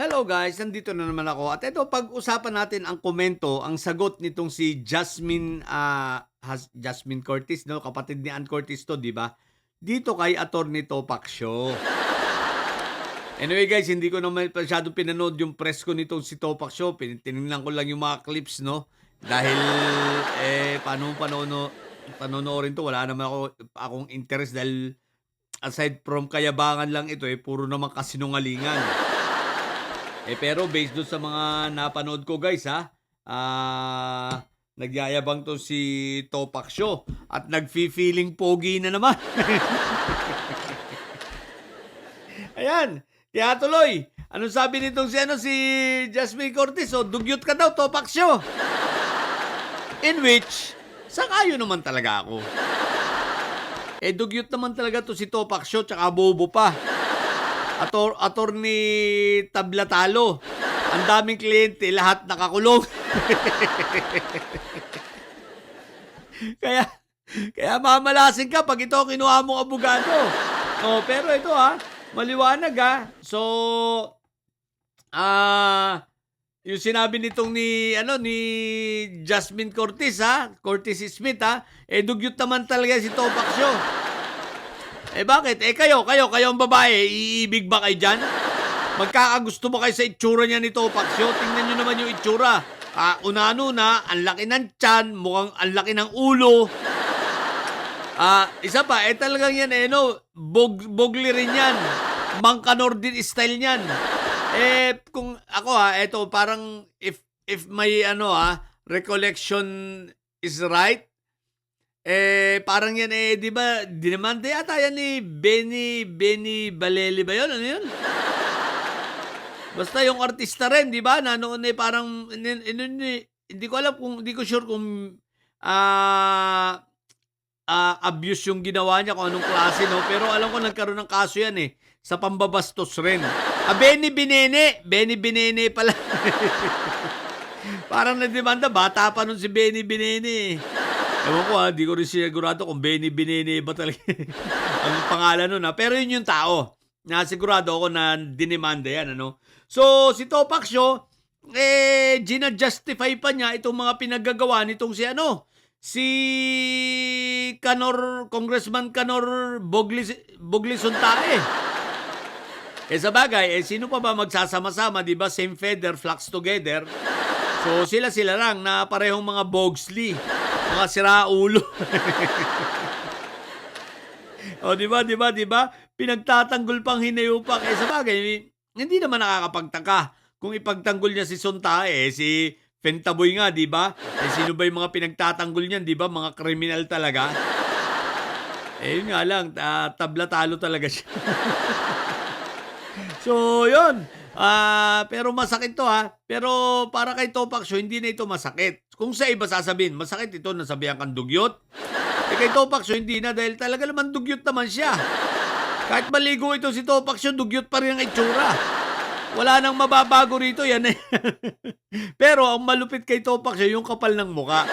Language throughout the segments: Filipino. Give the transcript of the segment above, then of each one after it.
Hello guys, nandito na naman ako. At ito, pag-usapan natin ang komento, ang sagot nitong si Jasmine Curtis, no? Kapatid ni Ann Curtis to, di ba? Dito kay Attorney Topac Show. Anyway guys, hindi ko naman masyadong pinanood yung press ko nitong si Topac Show. Tinignan ko lang yung mga clips, no? Dahil, paano panonoorin to? Wala naman akong interest dahil aside from kayabangan lang ito, puro naman kasinungalingan. Pero based doon sa mga napanood ko guys nagyayabang to si Topac Show at nagfi-feeling pogi na naman. Ayan, kaya tuloy. Anong sabi nitong si Jasmine Curtis? Dugyot ka daw, Topac Show. In which, sangayon naman talaga ako. Dugyot naman talaga to si Topac Show, tsaka bobo pa. Attorney Tablatalo. Ang daming kliyente, lahat nakakulong. kaya mamalasin ka pag ito kinuha mong abogado. Pero ito maliwanag So, yung sinabi nitong ni Jasmine Curtis Curtis Smith dugyot naman talaga si Topac Show. Bakit? Kayo ang babae, iibig ba kayo dyan? Magkakagusto ba kayo sa itsura niya ni Topac Show? Tingnan nyo naman yung itsura. Una, ang laki ng tiyan, mukhang ang laki ng ulo. Isa pa, talagang yan, bogli rin yan. Mangkanor din style niyan. Kung ako eto, parang if may recollection is right, parang yan di ba, dinamanda yata yan ni Benny Baleli ba yun? Ano yun? Basta yung artista rin, di ba? Na noon parang, hindi ko alam hindi ko sure kung abuse yung ginawa niya, kung anong klase, no? Pero alam ko nagkaroon ng kaso yan sa pambabastos rin. Benny Binene pala. Parang nademanda, bata pa nun si Benny Binene. Ewan ko di ko rin sigurado kung Benny Binene ba talaga ang pangalan nun Pero yun yung tao. Nasigurado ako na dinemanda yan, So, si Topac Show, gina-justify pa niya itong mga pinagagawa nitong si Congressman Canor Bogli Suntae. Sa bagay, sino pa ba magsasama-sama, di ba? Same feather, flocks together. So, sila lang na parehong mga Bogsley. Mga siraulo. Di ba? Pinagtatanggol pang hinayupak. Sa bagay, hindi naman nakakapagtaka. Kung ipagtanggol niya si Suntae, si Fentaboy nga, di ba? Sino ba yung mga pinagtatanggol niyan, di ba? Mga kriminal talaga. Yun nga lang, tablatalo talaga siya. So, yun. Pero masakit to Pero para kay Topac Show, hindi na ito masakit. Kung sa iba sasabihin, masakit ito, nasabihan kang dugyot. Kay Topac Show, hindi na dahil talaga naman dugyot naman siya. Kahit maligo ito si Topac Show, dugyot pa rin ang itsura. Wala nang mababago rito, yan Pero ang malupit kay Topac Show, yung kapal ng muka.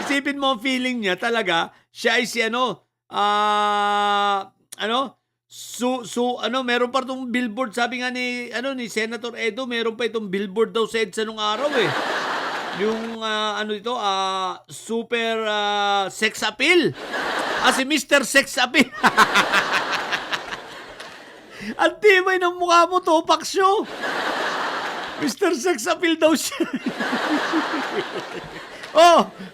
Isipin mo ang feeling niya talaga, siya ay si meron pa itong billboard, sabi nga ni Senator Edo, meron pa itong billboard daw sa EDSA nung araw Yung super sex appeal. Si Mr. Sex Appeal. Ang tibay ng mukha mo, Topac Show. Mr. Sex Appeal daw siya.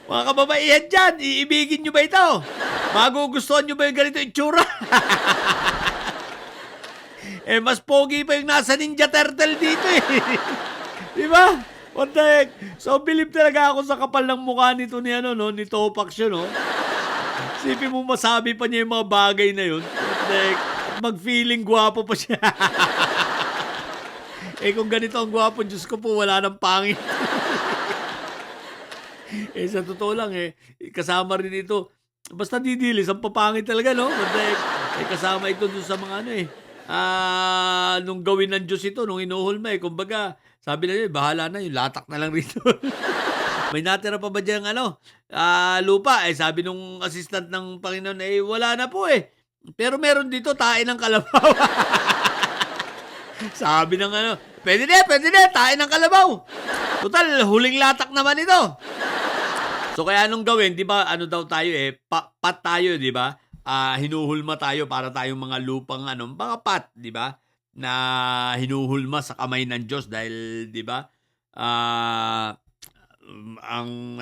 Mga kababaihan dyan, iibigin nyo ba ito? Magugustuhan nyo ba yung ganito itsura? Mas pogi pa yung nasa Ninja Turtle dito Di ba? What the heck? So, believe talaga ako sa kapal ng mukha nito ni Topac Show, Sipin mo masabi pa niya yung mga bagay na yun. What the heck? Mag-feeling gwapo pa siya. Kung ganito ang gwapo, Diyos ko po, wala nang pangit. Sa totoo lang kasama rin ito. Basta didilis, ang papangit talaga, What the heck? Kasama ito dun sa mga nung gawin ng Diyos ito, nung inuhulma kumbaga, sabi na bahala na, yung latak na lang rito. May natira pa ba dyan lupa? Sabi nung assistant ng Panginoon, wala na po Pero meron dito, tae ng kalabaw. Sabi ng ano, pwede na, tayo ng kalabaw. Total, huling latak naman ito. So kaya anong gawin, 'di ba? Ano daw tayo pat tayo, 'di ba? Hinuhulma tayo para tayong mga lupang mga pat, 'di ba? Na hinuhulma sa kamay ng Diyos dahil 'di ba? Ang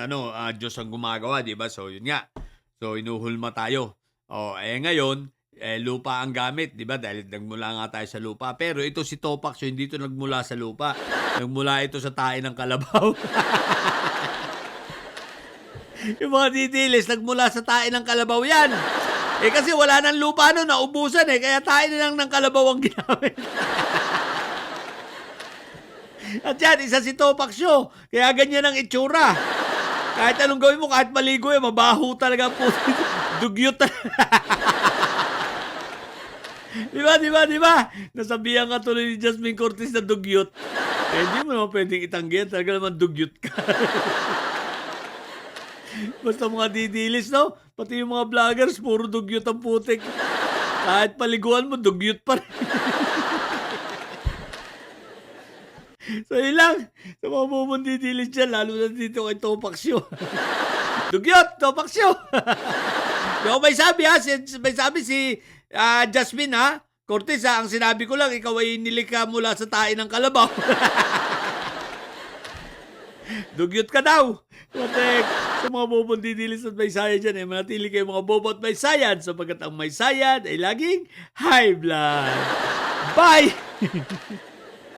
Diyos ang gumagawa, 'di ba? So yun nga. So hinuhulma tayo. Ngayon, lupa ang gamit, 'di ba? Dahil nagmula nga tayo sa lupa. Pero ito si Topax, so hindi ito nagmula sa lupa. Nagmula ito sa tae ng kalabaw. Yung mga didilis, nagmula sa tae ng kalabaw yan. Kasi wala nang lupa naubusan kaya tae na lang ng kalabaw ang ginamit. At yan, isa si Topax Show. Kaya ganyan ang itsura. Kahit anong gawin mo, kahit maligo mabaho talaga po. Dugyot. Di ba? Nasabihan ka tuloy ni Jasmine Cortez na dugyot. Hindi mo naman pwedeng itanggihan. Talaga naman dugyot ka. Basta mga didilis, no? Pati yung mga vloggers, puro dugyot ang putik. Kahit paliguan mo, dugyot pa rin. So, yun lang. Sa mga bumong didilis dyan, lalo na dito kay Topax Show. Dugyot, Topax Show. Yung may sabi may sabi si Jasmine Cortez ang sinabi ko lang, ikaw ay nilikha mula sa tae ng kalabaw. Dugyot ka daw. Matek, sa mga bobong didilis at may sayad dyan, manatili kayo mga bobo at may sayad sapagkat ang may sayad ay laging high blood. Bye!